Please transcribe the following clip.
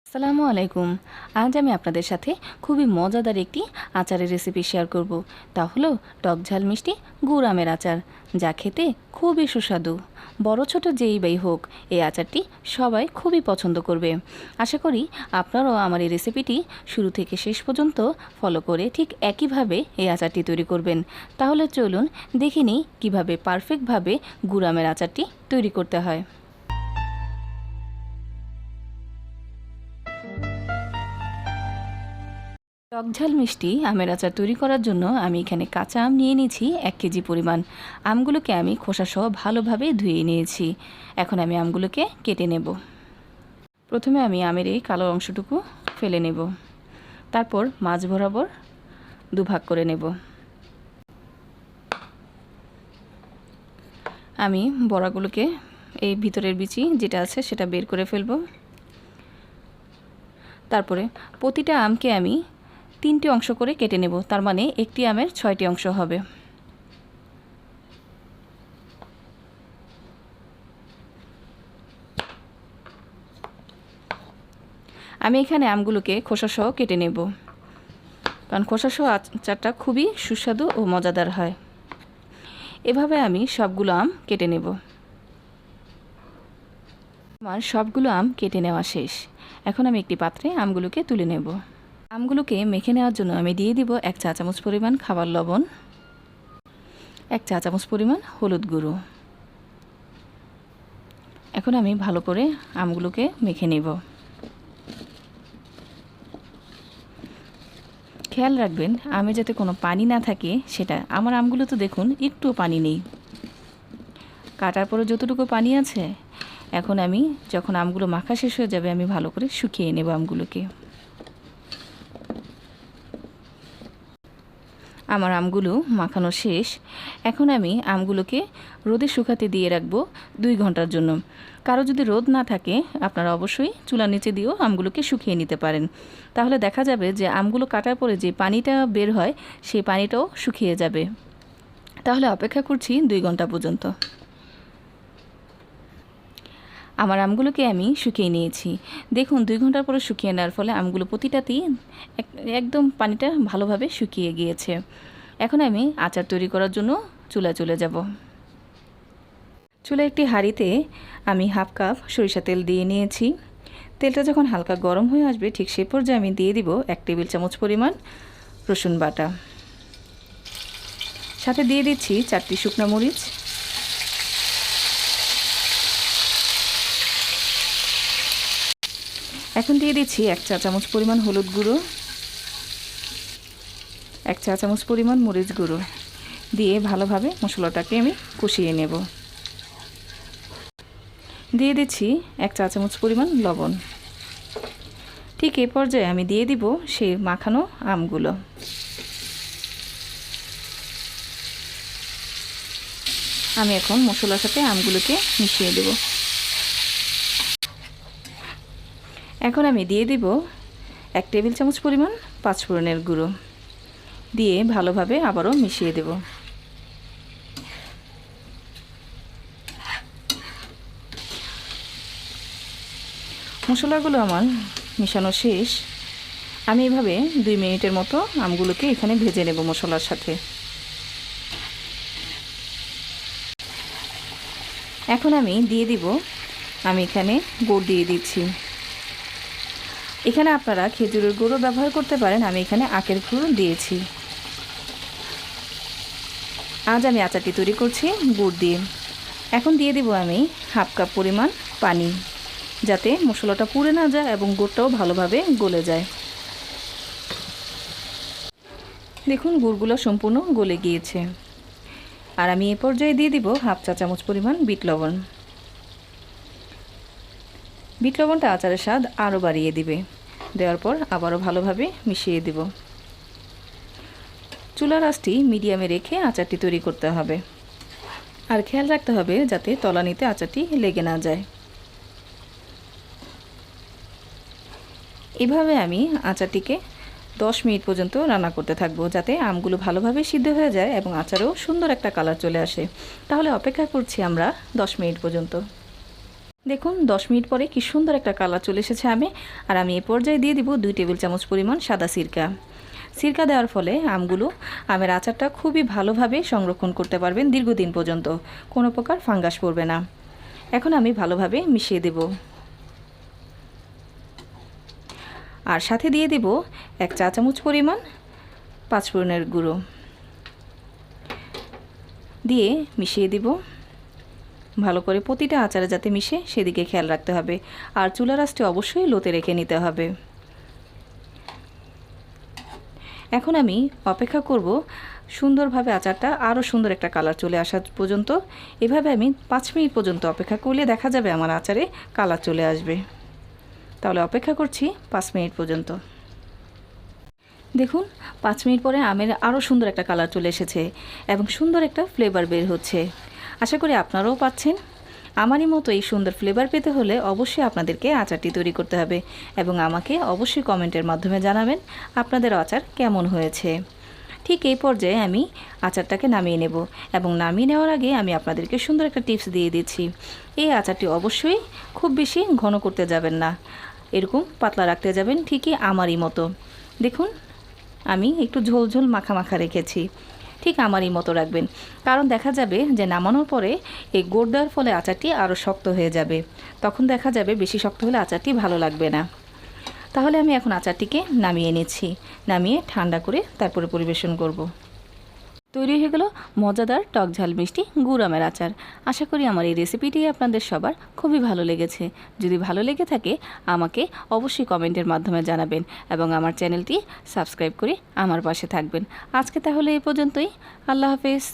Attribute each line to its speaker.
Speaker 1: আসসালামু আলাইকুম। আজ আমি আপনাদের সাথে খুবই মজাদার একটি আচারের রেসিপি শেয়ার করব। তা হলো টক ঝাল মিষ্টি গুড় আমের আচার, যা খেতে খুবই সুস্বাদু। বড় ছোট যেই বাই হোক, এই আচারটি সবাই খুবই পছন্দ করবে। আশা করি আপনারাও আমার এই রেসিপিটি শুরু থেকে শেষ পর্যন্ত ফলো করে ঠিক একইভাবে এই আচারটি তৈরি করবেন। তাহলে চলুন দেখে নিই কীভাবে পারফেক্টভাবে গুড় আমের আচারটি তৈরি করতে হয়। টক ঝাল মিষ্টি আমের আচার তৈরি করার জন্য আমি এখানে কাঁচা আম নিয়ে নিয়েছি 1 কেজি পরিমাণ। আমগুলোকে আমি খোসাসহ ভালোভাবে ধুয়ে নিয়েছি। এখন আমি আমগুলোকে কেটে নেব। প্রথমে আমি আমের এই কালো অংশটুকু ফেলে নেব, তারপর মাঝ বরাবর দুভাগ করে নেব। আমি বড়াগুলোকে এই ভিতরের বিচি যেটা আছে সেটা বের করে ফেলব। তারপরে প্রতিটা আমকে আমি 3টি অংশ করে কেটে নেব, তার মানে একটি আমের 6টি অংশ হবে। আমি এখানে আমগুলোকে খোসাসহ কেটে নেব, কারণ খোসাসহ আচারটা খুবই সুস্বাদু ও মজাদার হয়। এভাবে আমি সবগুলো আম কেটে নেব। আমার সবগুলো আম কেটে নেওয়া শেষ। এখন আমি একটি পাত্রে আমগুলোকে তুলে নেব। আমগুলোকে মেখে নেওয়ার জন্য আমি দিয়ে দিব 1 চা চামচ পরিমাণ খাবার লবণ, 1 চা চামচ পরিমাণ হলুদ গুঁড়ো। এখন আমি ভালো করে আমগুলোকে মেখে নেব। খেয়াল রাখবেন আমে যাতে কোনো পানি না থাকে সেটা। আমার আমগুলো তো দেখুন একটুও পানি নেই, কাটার পরে যতটুকু পানি আছে। এখন আমি যখন আমগুলো মাখা শেষ হয়ে যাবে আমি ভালো করে শুকিয়ে নেব আমগুলোকে। আমার আমগুলো মাখানো শেষ। এখন আমি আমগুলোকে রোদে শুকাতে দিয়ে রাখবো 2 ঘন্টার জন্য। কারো যদি রোদ না থাকে আপনারা অবশ্যই চুলার নিচে দিয়েও আমগুলোকে শুকিয়ে নিতে পারেন। তাহলে দেখা যাবে যে আমগুলো কাটার পরে যে পানিটা বের হয় সেই পানিটাও শুকিয়ে যাবে। তাহলে অপেক্ষা করছি 2 ঘন্টা পর্যন্ত। আমার আমগুলোকে আমি শুকিয়ে নিয়েছি। দেখুন 2 ঘন্টার পরে শুকিয়ে নেওয়ার ফলে আমগুলো প্রতিটাতেই একদম পানিটা ভালোভাবে শুকিয়ে গিয়েছে। এখন আমি আচার তৈরি করার জন্য চুলায় চলে যাব। চুলায় একটি হাঁড়িতে আমি 1/2 কাপ সরিষা তেল দিয়ে নিয়েছি। তেলটা যখন হালকা গরম হয়ে আসবে ঠিক সেই পর্যায়ে আমি দিয়ে দিব 1 টেবিল চামচ পরিমাণ রসুন বাটা। সাথে দিয়ে দিচ্ছি 4টি শুকনো মরিচ, এখন দিয়ে দিচ্ছি 1 চা চামচ পরিমাণ হলুদ গুঁড়ো, 1 চা চামচ পরিমাণ মরিচ গুঁড়ো দিয়ে ভালোভাবে মশলাটাকে আমি কষিয়ে নেব। দিয়ে দিচ্ছি 1 চা চামচ পরিমাণ লবণ। ঠিক এই পর্যায়ে আমি দিয়ে দিব সেই মাখানো আমগুলো। আমি এখন মশলার সাথে আমগুলোকে মিশিয়ে দেব। এখন আমি দিয়ে দিব 1 টেবিল চামচ পরিমাণ পাঁচফোড়নের গুঁড়ো দিয়ে ভালোভাবে আবারও মিশিয়ে দেব। মশলাগুলো আমার মিশানো শেষ। আমি এভাবে 2 মিনিটের মতো আমগুলোকে এখানে ভেজে নেব মশলার সাথে। এখন আমি দিয়ে দিব, আমি এখানে গুড় দিয়ে দিচ্ছি। এখানে আপনারা খেজুরের গুঁড়ো ব্যবহার করতে পারেন, আমি এখানে আখের গুঁড়ো দিয়েছি। আজ আমি আচারটি তৈরি করছি গুড় দিয়ে। এখন দিয়ে দিব আমি 1/2 কাপ পরিমাণ পানি, যাতে মশলাটা পুড়ে না যায় এবং গুড়টাও ভালোভাবে গলে যায়। দেখুন গুড়গুলো সম্পূর্ণ গলে গিয়েছে। আর আমি এই পর্যায়ে দিয়ে দিব 1/2 চা চামচ পরিমাণ বিট লবণ। বিট লবণটা আচারের স্বাদ আরও বাড়িয়ে দিবে। দেওয়ার পর আবারও ভালোভাবে মিশিয়ে দেব। চুলার আঁচটি মিডিয়ামে রেখে আচারটি তৈরি করতে হবে। আর খেয়াল রাখতে হবে যাতে তলানিতে আচারটি লেগে না যায়। এভাবে আমি আচারটিকে 10 মিনিট পর্যন্ত রান্না করতে থাকবো, যাতে আমগুলো ভালোভাবে সিদ্ধ হয়ে যায় এবং আচারেও সুন্দর একটা কালার চলে আসে। তাহলে অপেক্ষা করছি আমরা 10 মিনিট পর্যন্ত। দেখুন 10 মিনিট পরে কি সুন্দর একটা কালার চলে এসেছে আমে। আর আমি এই পর্যায়ে দিয়ে দিব 2 টেবিল চামচ পরিমাণ সাদা সিরকা। সিরকা দেওয়ার ফলে আমের আচারটা খুবই ভালোভাবে সংরক্ষণ করতে পারবেন দীর্ঘদিন পর্যন্ত, কোনো প্রকার ফাঙ্গাস পড়বে না। এখন আমি ভালোভাবে মিশিয়ে দেব। আর সাথে দিয়ে দেব 1 চা চামচ পরিমাণ পাঁচফোড়নের গুঁড়ো দিয়ে মিশিয়ে দিব ভালো করে। প্রতিটা আচারে যাতে মিশে সেদিকে খেয়াল রাখতে হবে। আর চুলার আঁচটি অবশ্যই লোতে রেখে নিতে হবে। এখন আমি অপেক্ষা করব সুন্দরভাবে আচারটা আরও সুন্দর একটা কালার চলে আসা পর্যন্ত। এভাবে আমি 5 মিনিট পর্যন্ত অপেক্ষা করলে দেখা যাবে আমার আচারে কালার চলে আসবে। তাহলে অপেক্ষা করছি 5 মিনিট পর্যন্ত। দেখুন 5 মিনিট পরে আমের আরও সুন্দর একটা কালার চলে এসেছে এবং সুন্দর একটা ফ্লেভার বের হচ্ছে। আশা করি আপনারাও পাচ্ছেন। আমারই মতো এই সুন্দর ফ্লেভার পেতে হলে অবশ্যই আপনাদেরকে আচারটি তৈরি করতে হবে এবং আমাকে অবশ্যই কমেন্টের মাধ্যমে জানাবেন আপনাদের আচার কেমন হয়েছে। ঠিক এই পর্যায়ে আমি আচারটাকে নামিয়ে নেব এবং নামিয়ে নেওয়ার আগে আমি আপনাদেরকে সুন্দর একটা টিপস দিয়ে দিচ্ছি। এই আচারটি অবশ্যই খুব বেশি ঘন করতে যাবেন না, এরকম পাতলা রাখতে যাবেন, ঠিকই আমারই মতো। দেখুন আমি একটু ঝোল ঝোল মাখা মাখা রেখেছি, ঠিক আমারই মতো রাখবেন। কারণ দেখা যাবে যে নামানোর পরে এই গুড় দেওয়ার ফলে আচারটি আরও শক্ত হয়ে যাবে, তখন দেখা যাবে বেশি শক্ত হলে আচারটি ভালো লাগবে না। তাহলে আমি এখন আচারটিকে নামিয়ে নিচ্ছি, নামিয়ে ঠান্ডা করে তারপরে পরিবেশন করব। তৈরি হয়ে গেল মজাদার টক ঝাল মিষ্টি গুড় আমের আচার। আশা করি আমার এই রেসিপিটি আপনাদের সবার খুবই ভালো লেগেছে। যদি ভালো লেগে থাকে আমাকে অবশ্যই কমেন্টের মাধ্যমে জানাবেন এবং আমার চ্যানেলটি সাবস্ক্রাইব করে আমার পাশে থাকবেন। আজকে তাহলে এই পর্যন্তই। আল্লাহ হাফেজ।